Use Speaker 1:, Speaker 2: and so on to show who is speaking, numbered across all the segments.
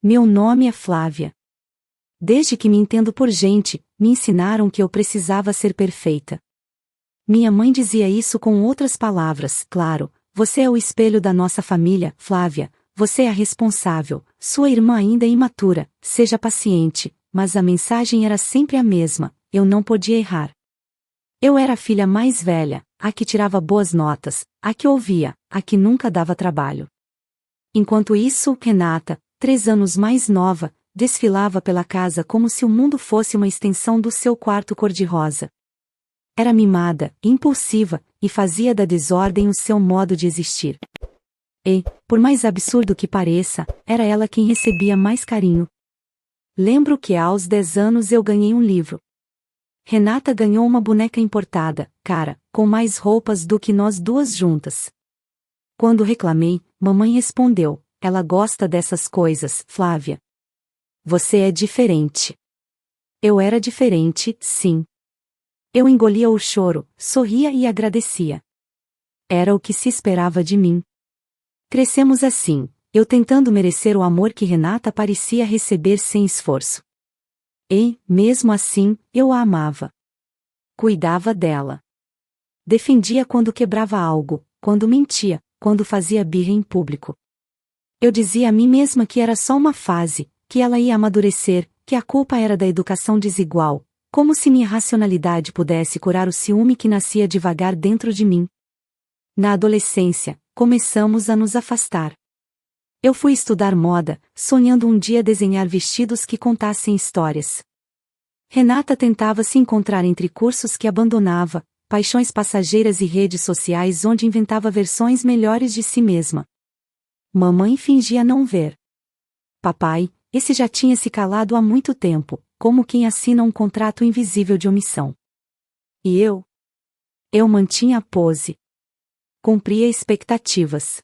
Speaker 1: Meu nome é Flávia. Desde que me entendo por gente, me ensinaram que eu precisava ser perfeita. Minha mãe dizia isso com outras palavras, claro, você é o espelho da nossa família, Flávia, você é a responsável, sua irmã ainda é imatura, seja paciente, mas a mensagem era sempre a mesma, eu não podia errar. Eu era a filha mais velha, a que tirava boas notas, a que ouvia, a que nunca dava trabalho. Enquanto isso, Renata, 3 anos mais nova, desfilava pela casa como se o mundo fosse uma extensão do seu quarto cor-de-rosa. Era mimada, impulsiva, e fazia da desordem o seu modo de existir. E, por mais absurdo que pareça, era ela quem recebia mais carinho. Lembro que aos 10 anos eu ganhei um livro. Renata ganhou uma boneca importada, cara, com mais roupas do que nós duas juntas. Quando reclamei, mamãe respondeu, ela gosta dessas coisas, Flávia. Você é diferente. Eu era diferente, sim. Eu engolia o choro, sorria e agradecia. Era o que se esperava de mim. Crescemos assim, eu tentando merecer o amor que Renata parecia receber sem esforço. E, mesmo assim, eu a amava. Cuidava dela. Defendia quando quebrava algo, quando mentia, quando fazia birra em público. Eu dizia a mim mesma que era só uma fase, que ela ia amadurecer, que a culpa era da educação desigual, como se minha racionalidade pudesse curar o ciúme que nascia devagar dentro de mim. Na adolescência, começamos a nos afastar. Eu fui estudar moda, sonhando um dia desenhar vestidos que contassem histórias. Renata tentava se encontrar entre cursos que abandonava, paixões passageiras e redes sociais onde inventava versões melhores de si mesma. Mamãe fingia não ver. Papai, esse já tinha se calado há muito tempo, como quem assina um contrato invisível de omissão. E eu? Eu mantinha a pose. Cumpria expectativas.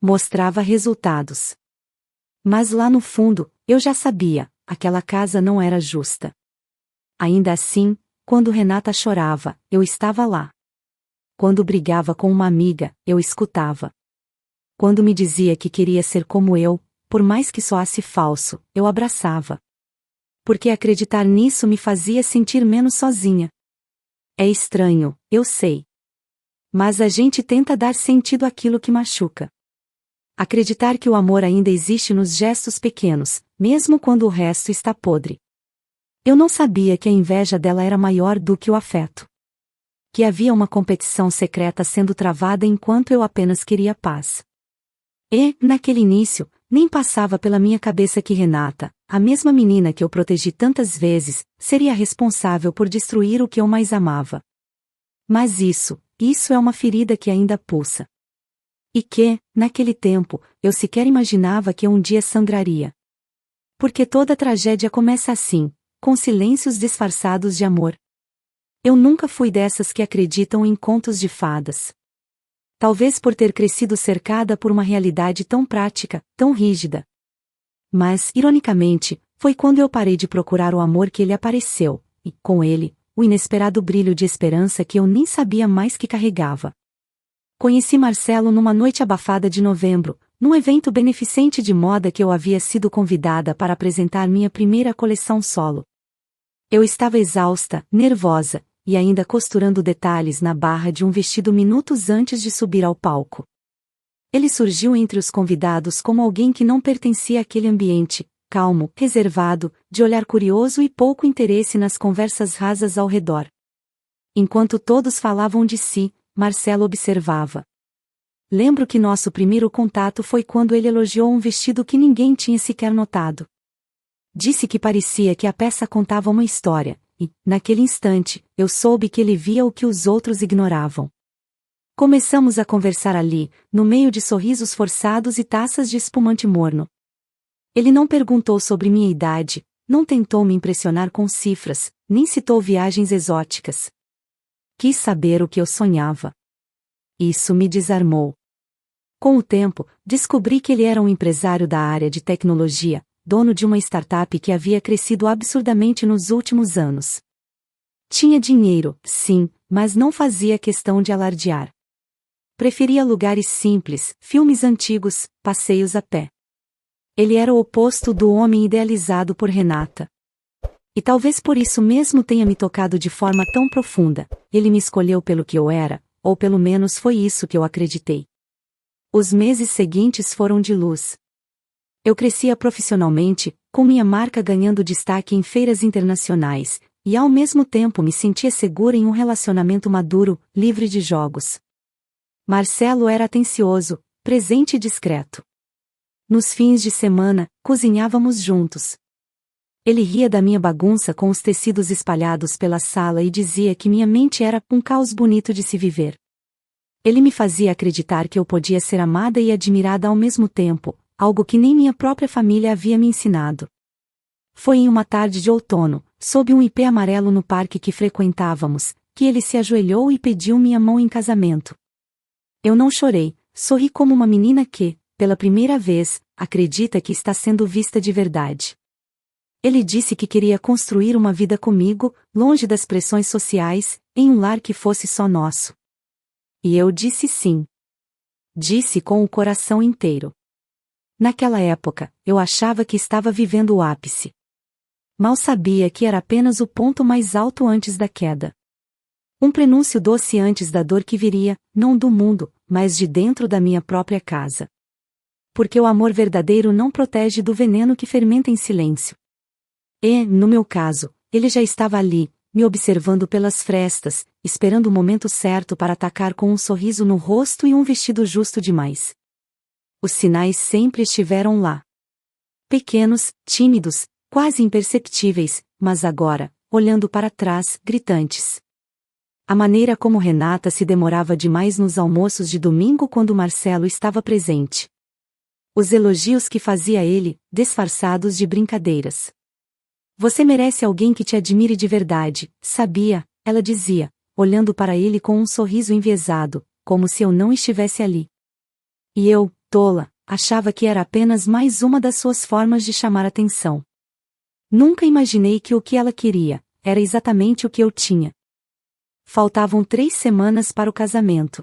Speaker 1: Mostrava resultados. Mas lá no fundo, eu já sabia, aquela casa não era justa. Ainda assim, quando Renata chorava, eu estava lá. Quando brigava com uma amiga, eu escutava. Quando me dizia que queria ser como eu, por mais que soasse falso, eu abraçava. Porque acreditar nisso me fazia sentir menos sozinha. É estranho, eu sei. Mas a gente tenta dar sentido àquilo que machuca. Acreditar que o amor ainda existe nos gestos pequenos, mesmo quando o resto está podre. Eu não sabia que a inveja dela era maior do que o afeto. Que havia uma competição secreta sendo travada enquanto eu apenas queria paz. E, naquele início, nem passava pela minha cabeça que Renata, a mesma menina que eu protegi tantas vezes, seria responsável por destruir o que eu mais amava. Mas isso é uma ferida que ainda pulsa. E que, naquele tempo, eu sequer imaginava que eu um dia sangraria. Porque toda tragédia começa assim, com silêncios disfarçados de amor. Eu nunca fui dessas que acreditam em contos de fadas. Talvez por ter crescido cercada por uma realidade tão prática, tão rígida. Mas, ironicamente, foi quando eu parei de procurar o amor que ele apareceu, e, com ele, o inesperado brilho de esperança que eu nem sabia mais que carregava. Conheci Marcelo numa noite abafada de novembro, num evento beneficente de moda que eu havia sido convidada para apresentar minha primeira coleção solo. Eu estava exausta, nervosa, e ainda costurando detalhes na barra de um vestido minutos antes de subir ao palco. Ele surgiu entre os convidados como alguém que não pertencia àquele ambiente, calmo, reservado, de olhar curioso e pouco interesse nas conversas rasas ao redor. Enquanto todos falavam de si, Marcelo observava. Lembro que nosso primeiro contato foi quando ele elogiou um vestido que ninguém tinha sequer notado. Disse que parecia que a peça contava uma história, e, naquele instante, eu soube que ele via o que os outros ignoravam. Começamos a conversar ali, no meio de sorrisos forçados e taças de espumante morno. Ele não perguntou sobre minha idade, não tentou me impressionar com cifras, nem citou viagens exóticas. Quis saber o que eu sonhava. Isso me desarmou. Com o tempo, descobri que ele era um empresário da área de tecnologia, dono de uma startup que havia crescido absurdamente nos últimos anos. Tinha dinheiro, sim, mas não fazia questão de alardear. Preferia lugares simples, filmes antigos, passeios a pé. Ele era o oposto do homem idealizado por Renata. E talvez por isso mesmo tenha me tocado de forma tão profunda. Ele me escolheu pelo que eu era, ou pelo menos foi isso que eu acreditei. Os meses seguintes foram de luz. Eu crescia profissionalmente, com minha marca ganhando destaque em feiras internacionais, e ao mesmo tempo me sentia segura em um relacionamento maduro, livre de jogos. Marcelo era atencioso, presente e discreto. Nos fins de semana, cozinhávamos juntos. Ele ria da minha bagunça com os tecidos espalhados pela sala e dizia que minha mente era um caos bonito de se viver. Ele me fazia acreditar que eu podia ser amada e admirada ao mesmo tempo, algo que nem minha própria família havia me ensinado. Foi em uma tarde de outono, sob um ipê amarelo no parque que frequentávamos, que ele se ajoelhou e pediu minha mão em casamento. Eu não chorei, sorri como uma menina que, pela primeira vez, acredita que está sendo vista de verdade. Ele disse que queria construir uma vida comigo, longe das pressões sociais, em um lar que fosse só nosso. E eu disse sim. Disse com o coração inteiro. Naquela época, eu achava que estava vivendo o ápice. Mal sabia que era apenas o ponto mais alto antes da queda. Um prenúncio doce antes da dor que viria, não do mundo, mas de dentro da minha própria casa. Porque o amor verdadeiro não protege do veneno que fermenta em silêncio. E, no meu caso, ele já estava ali, me observando pelas frestas, esperando o momento certo para atacar com um sorriso no rosto e um vestido justo demais. Os sinais sempre estiveram lá. Pequenos, tímidos, quase imperceptíveis, mas agora, olhando para trás, gritantes. A maneira como Renata se demorava demais nos almoços de domingo quando Marcelo estava presente. Os elogios que fazia ele, disfarçados de brincadeiras. Você merece alguém que te admire de verdade, sabia, ela dizia, olhando para ele com um sorriso enviesado, como se eu não estivesse ali. E eu, tola, achava que era apenas mais uma das suas formas de chamar atenção. Nunca imaginei que o que ela queria, era exatamente o que eu tinha. Faltavam 3 semanas para o casamento.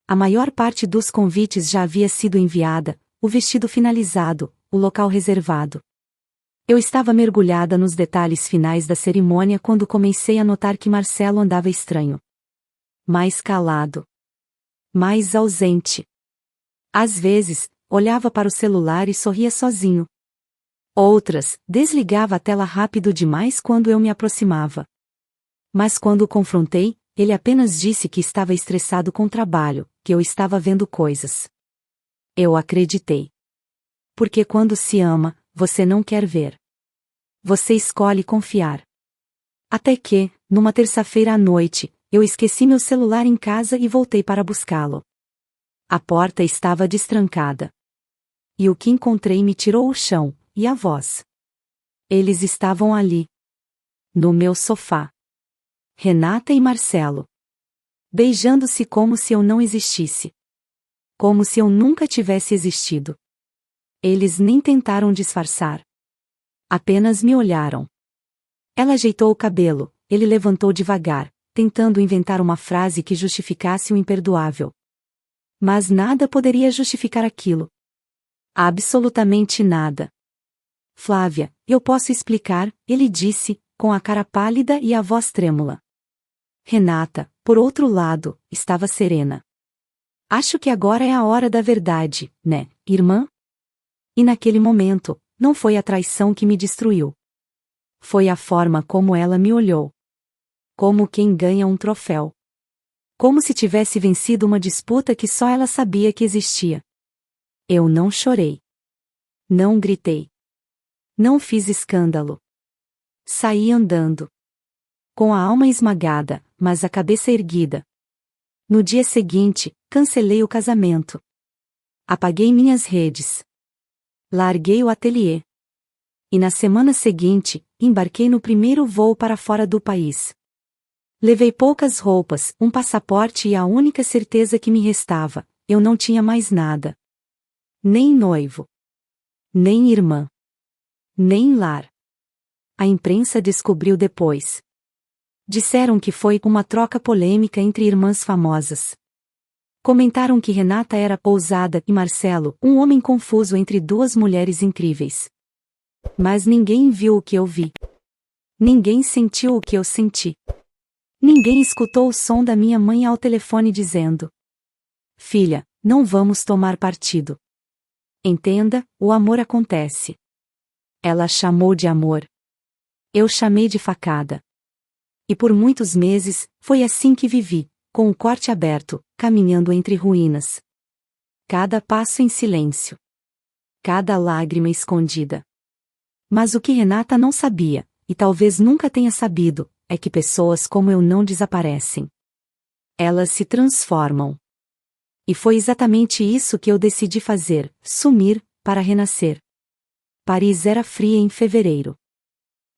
Speaker 1: A maior parte dos convites já havia sido enviada, o vestido finalizado, o local reservado. Eu estava mergulhada nos detalhes finais da cerimônia quando comecei a notar que Marcelo andava estranho. Mais calado. Mais ausente. Às vezes, olhava para o celular e sorria sozinho. Outras, desligava a tela rápido demais quando eu me aproximava. Mas quando o confrontei, ele apenas disse que estava estressado com o trabalho, que eu estava vendo coisas. Eu acreditei. Porque quando se ama, você não quer ver. Você escolhe confiar. Até que, numa terça-feira à noite, eu esqueci meu celular em casa e voltei para buscá-lo. A porta estava destrancada. E o que encontrei me tirou o chão, e a voz. Eles estavam ali. No meu sofá. Renata e Marcelo. Beijando-se como se eu não existisse. Como se eu nunca tivesse existido. Eles nem tentaram disfarçar. Apenas me olharam. Ela ajeitou o cabelo, ele levantou devagar, tentando inventar uma frase que justificasse o imperdoável. Mas nada poderia justificar aquilo. Absolutamente nada. Flávia, eu posso explicar, ele disse, com a cara pálida e a voz trêmula. Renata, por outro lado, estava serena. Acho que agora é a hora da verdade, né, irmã? E naquele momento, não foi a traição que me destruiu. Foi a forma como ela me olhou. Como quem ganha um troféu. Como se tivesse vencido uma disputa que só ela sabia que existia. Eu não chorei. Não gritei. Não fiz escândalo. Saí andando. Com a alma esmagada, mas a cabeça erguida. No dia seguinte, cancelei o casamento. Apaguei minhas redes. Larguei o ateliê. E na semana seguinte, embarquei no primeiro voo para fora do país. Levei poucas roupas, um passaporte e a única certeza que me restava, eu não tinha mais nada. Nem noivo. Nem irmã. Nem lar. A imprensa descobriu depois. Disseram que foi uma troca polêmica entre irmãs famosas. Comentaram que Renata era ousada e Marcelo, um homem confuso entre duas mulheres incríveis. Mas ninguém viu o que eu vi. Ninguém sentiu o que eu senti. Ninguém escutou o som da minha mãe ao telefone dizendo: "Filha, não vamos tomar partido. Entenda, o amor acontece." Ela chamou de amor. Eu chamei de facada. E por muitos meses, foi assim que vivi, com o corte aberto, caminhando entre ruínas. Cada passo em silêncio. Cada lágrima escondida. Mas o que Renata não sabia, e talvez nunca tenha sabido, é que pessoas como eu não desaparecem. Elas se transformam. E foi exatamente isso que eu decidi fazer, sumir, para renascer. Paris era fria em fevereiro.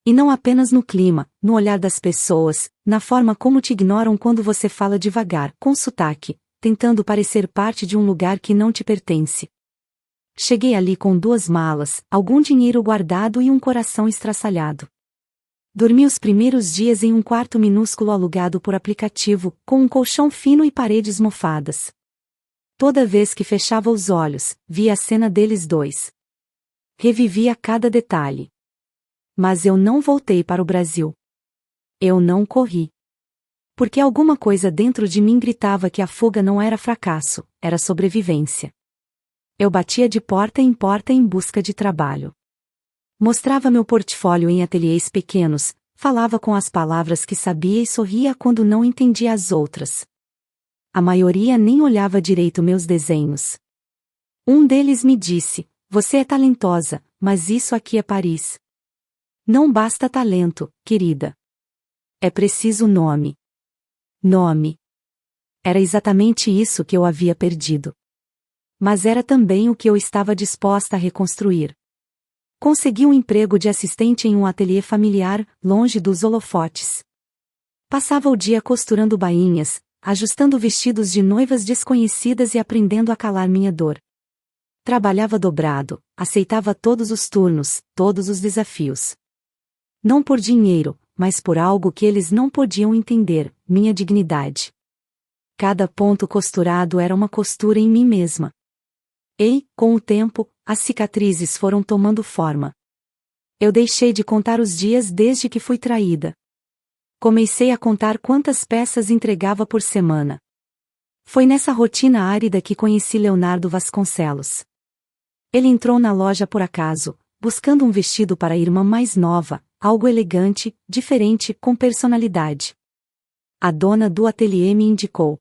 Speaker 1: E não apenas no clima, no olhar das pessoas, na forma como te ignoram quando você fala devagar, com sotaque, tentando parecer parte de um lugar que não te pertence. Cheguei ali com 2 malas, algum dinheiro guardado e um coração estraçalhado. Dormi os primeiros dias em um quarto minúsculo alugado por aplicativo, com um colchão fino e paredes mofadas. Toda vez que fechava os olhos, via a cena deles dois. Revivia cada detalhe. Mas eu não voltei para o Brasil. Eu não corri. Porque alguma coisa dentro de mim gritava que a fuga não era fracasso, era sobrevivência. Eu batia de porta em busca de trabalho. Mostrava meu portfólio em ateliês pequenos, falava com as palavras que sabia e sorria quando não entendia as outras. A maioria nem olhava direito meus desenhos. Um deles me disse: "Você é talentosa, mas isso aqui é Paris. Não basta talento, querida. É preciso nome." Nome. Era exatamente isso que eu havia perdido. Mas era também o que eu estava disposta a reconstruir. Consegui um emprego de assistente em um ateliê familiar, longe dos holofotes. Passava o dia costurando bainhas, ajustando vestidos de noivas desconhecidas e aprendendo a calar minha dor. Trabalhava dobrado, aceitava todos os turnos, todos os desafios. Não por dinheiro, mas por algo que eles não podiam entender, minha dignidade. Cada ponto costurado era uma costura em mim mesma. E, com o tempo, as cicatrizes foram tomando forma. Eu deixei de contar os dias desde que fui traída. Comecei a contar quantas peças entregava por semana. Foi nessa rotina árida que conheci Leonardo Vasconcelos. Ele entrou na loja por acaso, buscando um vestido para a irmã mais nova, algo elegante, diferente, com personalidade. A dona do ateliê me indicou.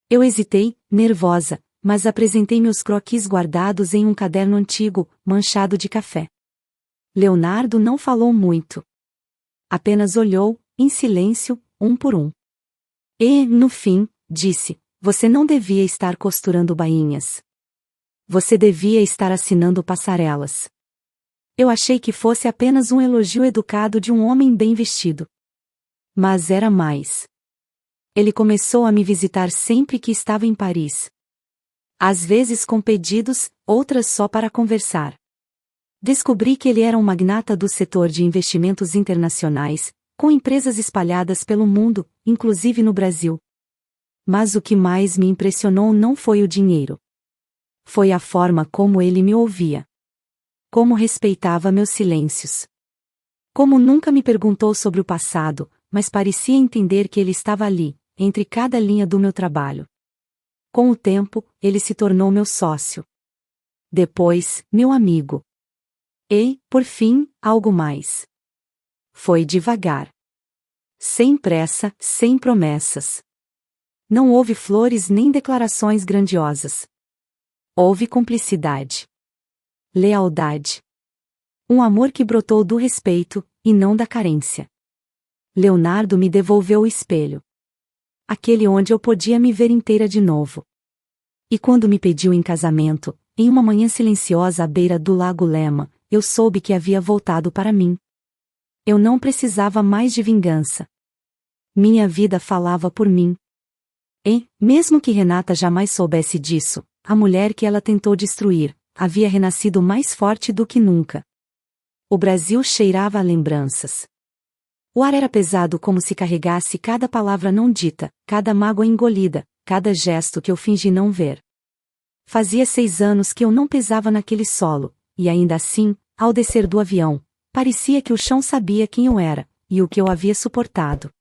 Speaker 1: Eu hesitei, nervosa, mas apresentei meus croquis guardados em um caderno antigo, manchado de café. Leonardo não falou muito. Apenas olhou, em silêncio, um por um. E, no fim, disse: "Você não devia estar costurando bainhas. Você devia estar assinando passarelas." Eu achei que fosse apenas um elogio educado de um homem bem vestido. Mas era mais. Ele começou a me visitar sempre que estava em Paris. Às vezes com pedidos, outras só para conversar. Descobri que ele era um magnata do setor de investimentos internacionais, com empresas espalhadas pelo mundo, inclusive no Brasil. Mas o que mais me impressionou não foi o dinheiro. Foi a forma como ele me ouvia. Como respeitava meus silêncios. Como nunca me perguntou sobre o passado, mas parecia entender que ele estava ali, entre cada linha do meu trabalho. Com o tempo, ele se tornou meu sócio. Depois, meu amigo. E, por fim, algo mais. Foi devagar. Sem pressa, sem promessas. Não houve flores nem declarações grandiosas. Houve cumplicidade. Lealdade. Um amor que brotou do respeito, e não da carência. Leonardo me devolveu o espelho. Aquele onde eu podia me ver inteira de novo. E quando me pediu em casamento, em uma manhã silenciosa à beira do Lago Lema, eu soube que havia voltado para mim. Eu não precisava mais de vingança. Minha vida falava por mim. E, mesmo que Renata jamais soubesse disso, a mulher que ela tentou destruir, havia renascido mais forte do que nunca. O Brasil cheirava a lembranças. O ar era pesado como se carregasse cada palavra não dita, cada mágoa engolida, cada gesto que eu fingi não ver. Fazia 6 anos que eu não pisava naquele solo, e ainda assim, ao descer do avião, parecia que o chão sabia quem eu era, e o que eu havia suportado.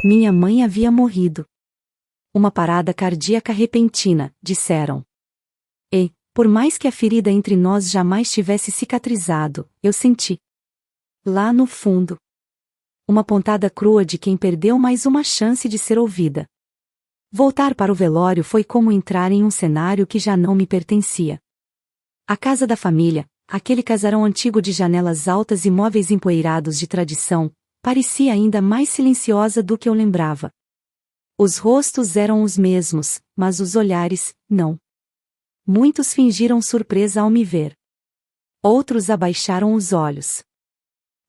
Speaker 1: Minha mãe havia morrido. Uma parada cardíaca repentina, disseram. E, por mais que a ferida entre nós jamais tivesse cicatrizado, eu senti. Lá no fundo. Uma pontada crua de quem perdeu mais uma chance de ser ouvida. Voltar para o velório foi como entrar em um cenário que já não me pertencia. A casa da família, aquele casarão antigo de janelas altas e móveis empoeirados de tradição, parecia ainda mais silenciosa do que eu lembrava. Os rostos eram os mesmos, mas os olhares, não. Muitos fingiram surpresa ao me ver. Outros abaixaram os olhos.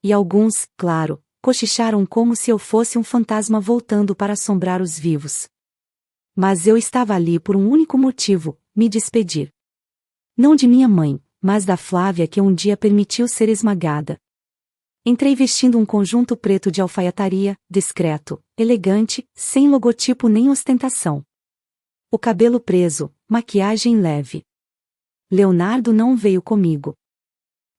Speaker 1: E alguns, claro, cochicharam como se eu fosse um fantasma voltando para assombrar os vivos. Mas eu estava ali por um único motivo, me despedir. Não de minha mãe, mas da Flávia que um dia permitiu ser esmagada. Entrei vestindo um conjunto preto de alfaiataria, discreto, elegante, sem logotipo nem ostentação. O cabelo preso, maquiagem leve. Leonardo não veio comigo.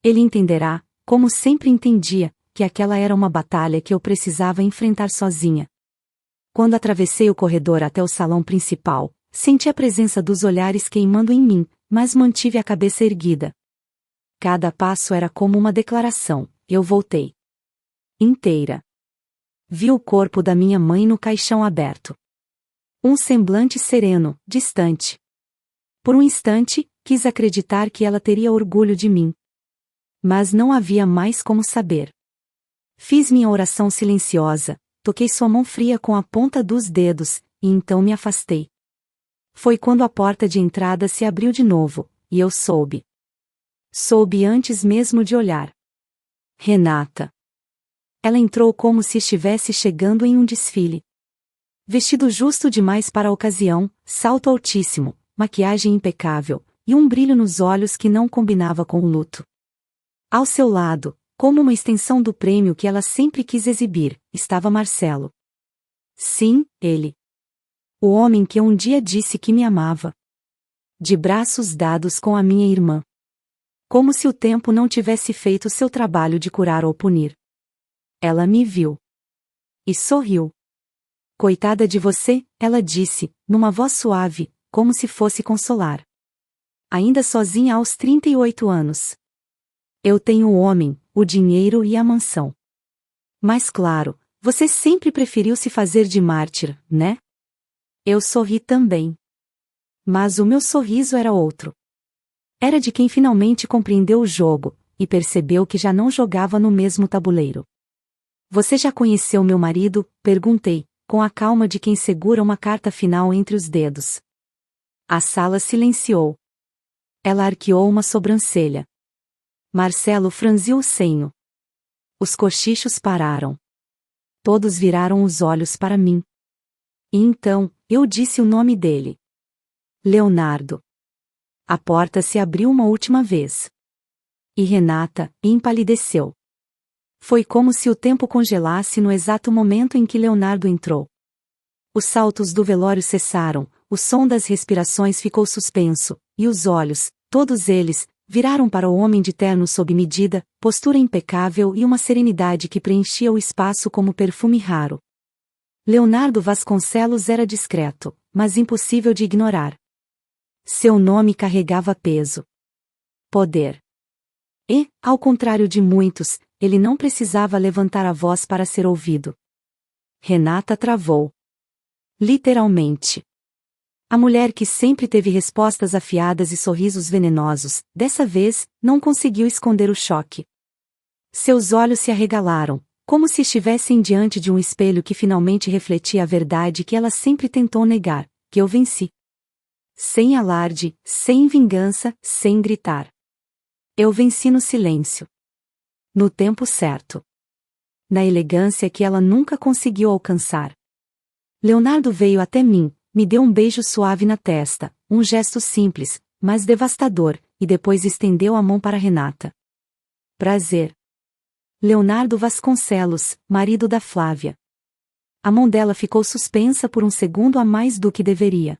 Speaker 1: Ele entenderá, como sempre entendia, que aquela era uma batalha que eu precisava enfrentar sozinha. Quando atravessei o corredor até o salão principal, senti a presença dos olhares queimando em mim, mas mantive a cabeça erguida. Cada passo era como uma declaração, eu voltei. Inteira. Vi o corpo da minha mãe no caixão aberto. Um semblante sereno, distante. Por um instante, quis acreditar que ela teria orgulho de mim. Mas não havia mais como saber. Fiz minha oração silenciosa, toquei sua mão fria com a ponta dos dedos, e então me afastei. Foi quando a porta de entrada se abriu de novo, e eu soube. Soube antes mesmo de olhar. Renata. Ela entrou como se estivesse chegando em um desfile. Vestido justo demais para a ocasião, salto altíssimo, maquiagem impecável, e um brilho nos olhos que não combinava com o luto. Ao seu lado, como uma extensão do prêmio que ela sempre quis exibir, estava Marcelo. Sim, ele. O homem que um dia disse que me amava. De braços dados com a minha irmã. Como se o tempo não tivesse feito seu trabalho de curar ou punir. Ela me viu. E sorriu. Coitada de você, ela disse, numa voz suave, como se fosse consolar. Ainda sozinha aos 38 anos. Eu tenho o homem, o dinheiro e a mansão. Mas claro, você sempre preferiu se fazer de mártir, né? Eu sorri também. Mas o meu sorriso era outro. Era de quem finalmente compreendeu o jogo, e percebeu que já não jogava no mesmo tabuleiro. Você já conheceu meu marido? Perguntei, com a calma de quem segura uma carta final entre os dedos. A sala silenciou. Ela arqueou uma sobrancelha. Marcelo franziu o senho. Os cochichos pararam. Todos viraram os olhos para mim. E então, eu disse o nome dele. Leonardo. A porta se abriu uma última vez. E Renata empalideceu. Foi como se o tempo congelasse no exato momento em que Leonardo entrou. Os saltos do velório cessaram, o som das respirações ficou suspenso, e os olhos, todos eles, viraram para o homem de terno sob medida, postura impecável e uma serenidade que preenchia o espaço como perfume raro. Leonardo Vasconcelos era discreto, mas impossível de ignorar. Seu nome carregava peso. Poder. E, ao contrário de muitos, ele não precisava levantar a voz para ser ouvido. Renata travou. Literalmente. A mulher que sempre teve respostas afiadas e sorrisos venenosos, dessa vez, não conseguiu esconder o choque. Seus olhos se arregalaram, como se estivessem diante de um espelho que finalmente refletia a verdade que ela sempre tentou negar, que eu venci. Sem alarde, sem vingança, sem gritar. Eu venci no silêncio. No tempo certo. Na elegância que ela nunca conseguiu alcançar. Leonardo veio até mim, me deu um beijo suave na testa, um gesto simples, mas devastador, e depois estendeu a mão para Renata. Prazer. Leonardo Vasconcelos, marido da Flávia. A mão dela ficou suspensa por um segundo a mais do que deveria.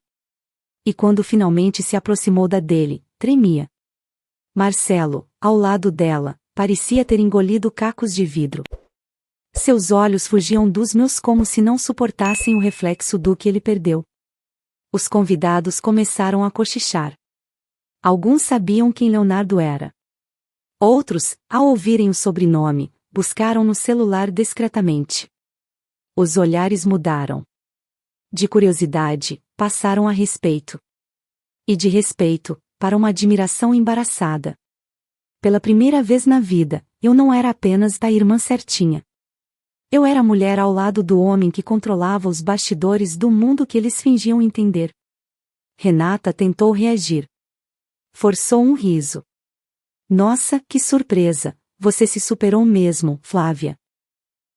Speaker 1: E quando finalmente se aproximou da dele, tremia. Marcelo, ao lado dela, parecia ter engolido cacos de vidro. Seus olhos fugiam dos meus como se não suportassem o reflexo do que ele perdeu. Os convidados começaram a cochichar. Alguns sabiam quem Leonardo era. Outros, ao ouvirem o sobrenome, buscaram no celular discretamente. Os olhares mudaram. De curiosidade, passaram a respeito. E de respeito, para uma admiração embaraçada. Pela primeira vez na vida, eu não era apenas a irmã certinha. Eu era a mulher ao lado do homem que controlava os bastidores do mundo que eles fingiam entender. Renata tentou reagir. Forçou um riso. Nossa, que surpresa! Você se superou mesmo, Flávia.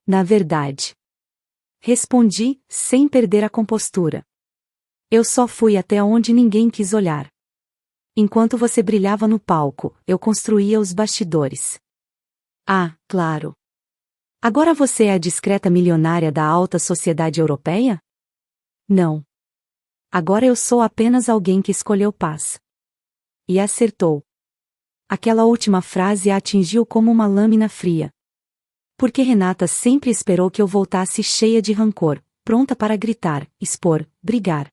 Speaker 1: Na verdade. Respondi, sem perder a compostura. Eu só fui até onde ninguém quis olhar. Enquanto você brilhava no palco, eu construía os bastidores. Ah, claro. Agora você é a discreta milionária da alta sociedade europeia? Não. Agora eu sou apenas alguém que escolheu paz. E acertou. Aquela última frase a atingiu como uma lâmina fria. Porque Renata sempre esperou que eu voltasse cheia de rancor, pronta para gritar, expor, brigar.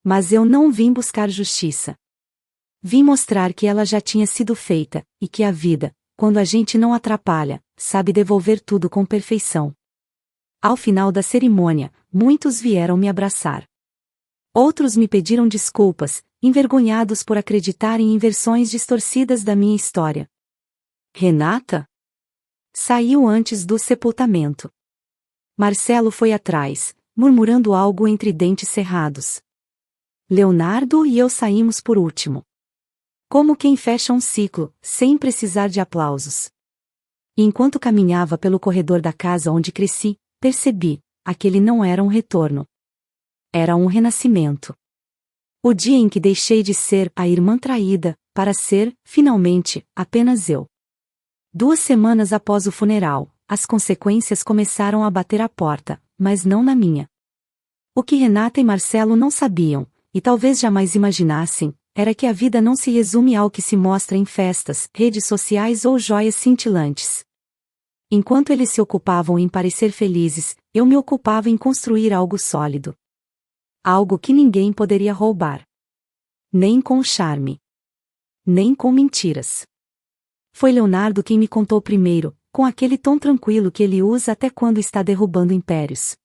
Speaker 1: Mas eu não vim buscar justiça. Vim mostrar que ela já tinha sido feita, e que a vida, quando a gente não atrapalha, sabe devolver tudo com perfeição. Ao final da cerimônia, muitos vieram me abraçar. Outros me pediram desculpas, envergonhados por acreditarem em versões distorcidas da minha história. Renata? Saiu antes do sepultamento. Marcelo foi atrás, murmurando algo entre dentes cerrados. Leonardo e eu saímos por último. Como quem fecha um ciclo, sem precisar de aplausos. E enquanto caminhava pelo corredor da casa onde cresci, percebi, aquele não era um retorno. Era um renascimento. O dia em que deixei de ser a irmã traída, para ser, finalmente, apenas eu. 2 semanas após o funeral, as consequências começaram a bater à porta, mas não na minha. O que Renata e Marcelo não sabiam, e talvez jamais imaginassem, era que a vida não se resume ao que se mostra em festas, redes sociais ou joias cintilantes. Enquanto eles se ocupavam em parecer felizes, eu me ocupava em construir algo sólido. Algo que ninguém poderia roubar. Nem com charme. Nem com mentiras. Foi Leonardo quem me contou primeiro, com aquele tom tranquilo que ele usa até quando está derrubando impérios.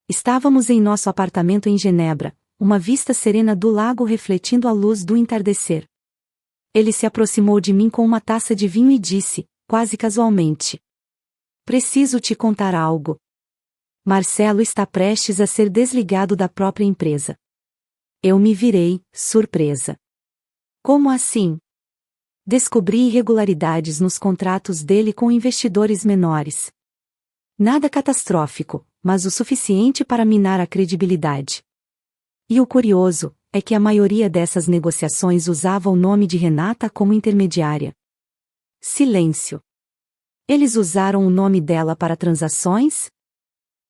Speaker 1: Estávamos em nosso apartamento em Genebra, uma vista serena do lago refletindo a luz do entardecer. Ele se aproximou de mim com uma taça de vinho e disse, quase casualmente: Preciso te contar algo. Marcelo está prestes a ser desligado da própria empresa. Eu me virei, surpresa. Como assim? Descobri irregularidades nos contratos dele com investidores menores. Nada catastrófico, mas o suficiente para minar a credibilidade. E o curioso é que a maioria dessas negociações usava o nome de Renata como intermediária. Silêncio. Eles usaram o nome dela para transações?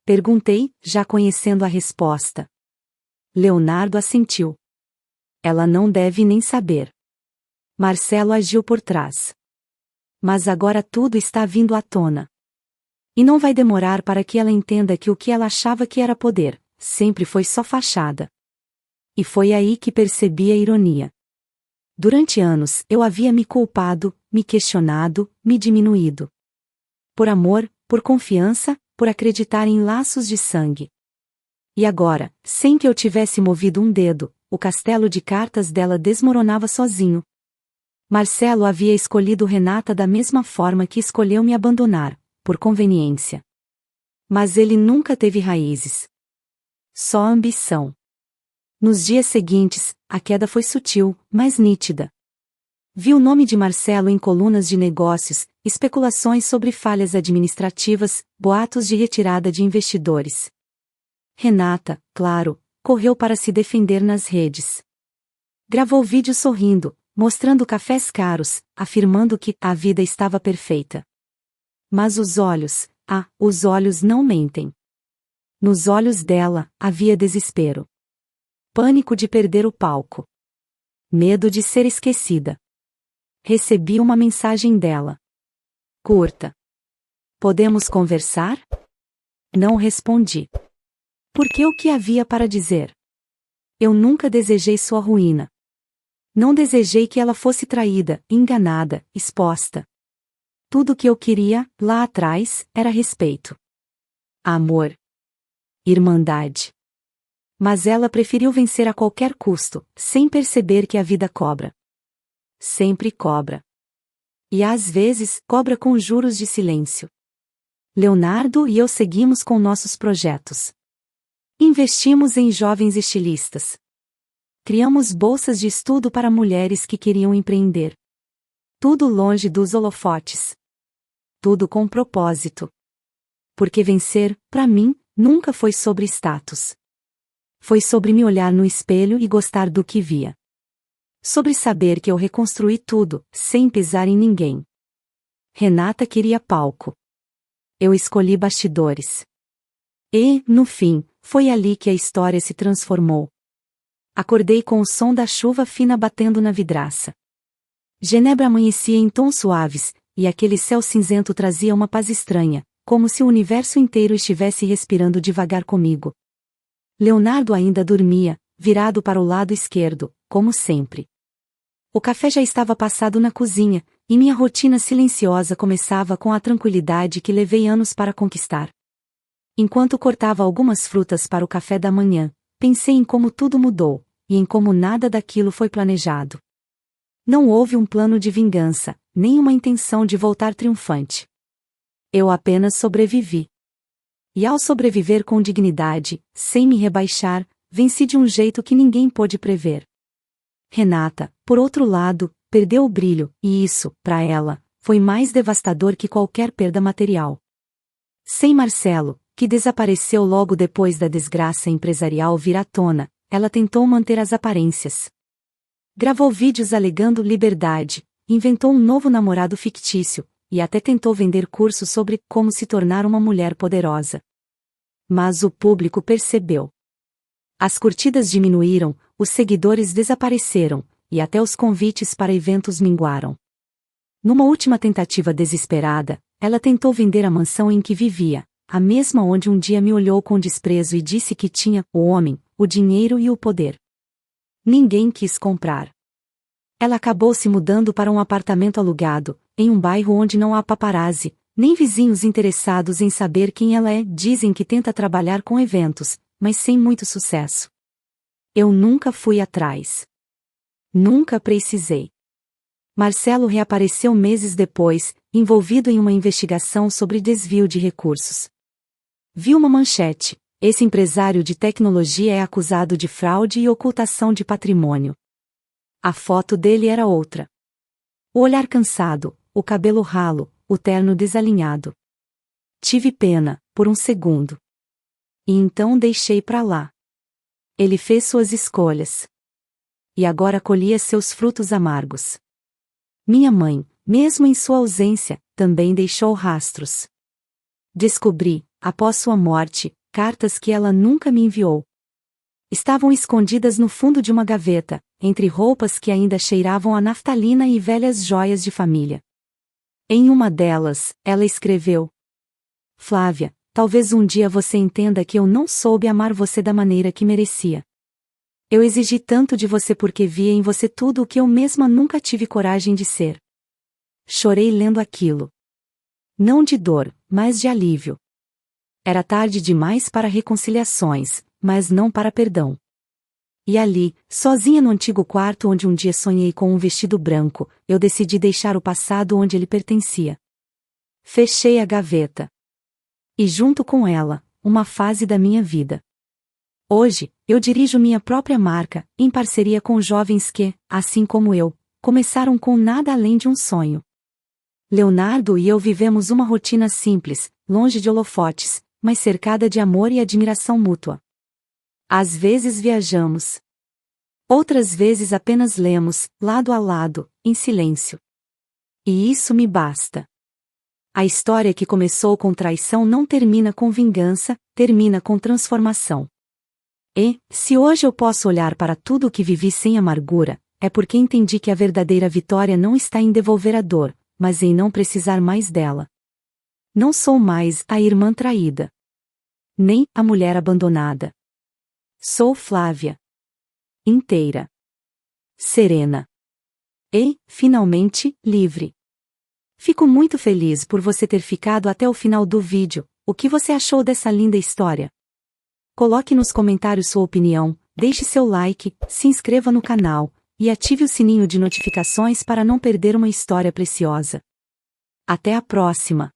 Speaker 1: Perguntei, já conhecendo a resposta. Leonardo assentiu. Ela não deve nem saber. Marcelo agiu por trás. Mas agora tudo está vindo à tona. E não vai demorar para que ela entenda que o que ela achava que era poder, sempre foi só fachada. E foi aí que percebi a ironia. Durante anos eu havia me culpado, me questionado, me diminuído. Por amor, por confiança, por acreditar em laços de sangue. E agora, sem que eu tivesse movido um dedo, o castelo de cartas dela desmoronava sozinho. Marcelo havia escolhido Renata da mesma forma que escolheu me abandonar, por conveniência. Mas ele nunca teve raízes. Só ambição. Nos dias seguintes, a queda foi sutil, mas nítida. Vi o nome de Marcelo em colunas de negócios, especulações sobre falhas administrativas, boatos de retirada de investidores. Renata, claro, correu para se defender nas redes. Gravou vídeo sorrindo, mostrando cafés caros, afirmando que a vida estava perfeita. Mas os olhos não mentem. Nos olhos dela, havia desespero. Pânico de perder o palco. Medo de ser esquecida. Recebi uma mensagem dela. Curta. Podemos conversar? Não respondi. Porque o que havia para dizer? Eu nunca desejei sua ruína. Não desejei que ela fosse traída, enganada, exposta. Tudo o que eu queria, lá atrás, era respeito. Amor. Irmandade. Mas ela preferiu vencer a qualquer custo, sem perceber que a vida cobra. Sempre cobra. E às vezes, cobra com juros de silêncio. Leonardo e eu seguimos com nossos projetos. Investimos em jovens estilistas. Criamos bolsas de estudo para mulheres que queriam empreender. Tudo longe dos holofotes. Tudo com propósito. Porque vencer, para mim, nunca foi sobre status. Foi sobre me olhar no espelho e gostar do que via. Sobre saber que eu reconstruí tudo, sem pisar em ninguém. Renata queria palco. Eu escolhi bastidores. E, no fim, foi ali que a história se transformou. Acordei com o som da chuva fina batendo na vidraça. Genebra amanhecia em tons suaves, e aquele céu cinzento trazia uma paz estranha, como se o universo inteiro estivesse respirando devagar comigo. Leonardo ainda dormia, virado para o lado esquerdo, como sempre. O café já estava passado na cozinha, e minha rotina silenciosa começava com a tranquilidade que levei anos para conquistar. Enquanto cortava algumas frutas para o café da manhã, pensei em como tudo mudou, e em como nada daquilo foi planejado. Não houve um plano de vingança, nem uma intenção de voltar triunfante. Eu apenas sobrevivi. E ao sobreviver com dignidade, sem me rebaixar, venci de um jeito que ninguém pôde prever. Renata, por outro lado, perdeu o brilho, e isso, para ela, foi mais devastador que qualquer perda material. Sem Marcelo, que desapareceu logo depois da desgraça empresarial vir à tona, ela tentou manter as aparências. Gravou vídeos alegando liberdade, inventou um novo namorado fictício, e até tentou vender cursos sobre como se tornar uma mulher poderosa. Mas o público percebeu. As curtidas diminuíram, os seguidores desapareceram, e até os convites para eventos minguaram. Numa última tentativa desesperada, ela tentou vender a mansão em que vivia, a mesma onde um dia me olhou com desprezo e disse que tinha o homem, o dinheiro e o poder. Ninguém quis comprar. Ela acabou se mudando para um apartamento alugado, em um bairro onde não há paparazzi, nem vizinhos interessados em saber quem ela é. Dizem que tenta trabalhar com eventos, mas sem muito sucesso. Eu nunca fui atrás. Nunca precisei. Marcelo reapareceu meses depois, envolvido em uma investigação sobre desvio de recursos. Vi uma manchete: esse empresário de tecnologia é acusado de fraude e ocultação de patrimônio. A foto dele era outra. O olhar cansado, o cabelo ralo, o terno desalinhado. Tive pena, por um segundo. E então deixei pra lá. Ele fez suas escolhas. E agora colhia seus frutos amargos. Minha mãe, mesmo em sua ausência, também deixou rastros. Descobri, após sua morte, cartas que ela nunca me enviou. Estavam escondidas no fundo de uma gaveta, entre roupas que ainda cheiravam a naftalina e velhas joias de família. Em uma delas, ela escreveu: Flávia, talvez um dia você entenda que eu não soube amar você da maneira que merecia. Eu exigi tanto de você porque via em você tudo o que eu mesma nunca tive coragem de ser. Chorei lendo aquilo. Não de dor, mas de alívio. Era tarde demais para reconciliações, mas não para perdão. E ali, sozinha no antigo quarto onde um dia sonhei com um vestido branco, eu decidi deixar o passado onde ele pertencia. Fechei a gaveta. E junto com ela, uma fase da minha vida. Hoje, eu dirijo minha própria marca, em parceria com jovens que, assim como eu, começaram com nada além de um sonho. Leonardo e eu vivemos uma rotina simples, longe de holofotes, mas cercada de amor e admiração mútua. Às vezes viajamos. Outras vezes apenas lemos, lado a lado, em silêncio. E isso me basta. A história que começou com traição não termina com vingança, termina com transformação. E, se hoje eu posso olhar para tudo o que vivi sem amargura, é porque entendi que a verdadeira vitória não está em devolver a dor, mas em não precisar mais dela. Não sou mais a irmã traída. Nem a mulher abandonada. Sou Flávia. Inteira. Serena. E, finalmente, livre. Fico muito feliz por você ter ficado até o final do vídeo. O que você achou dessa linda história? Coloque nos comentários sua opinião, deixe seu like, se inscreva no canal e ative o sininho de notificações para não perder uma história preciosa. Até a próxima!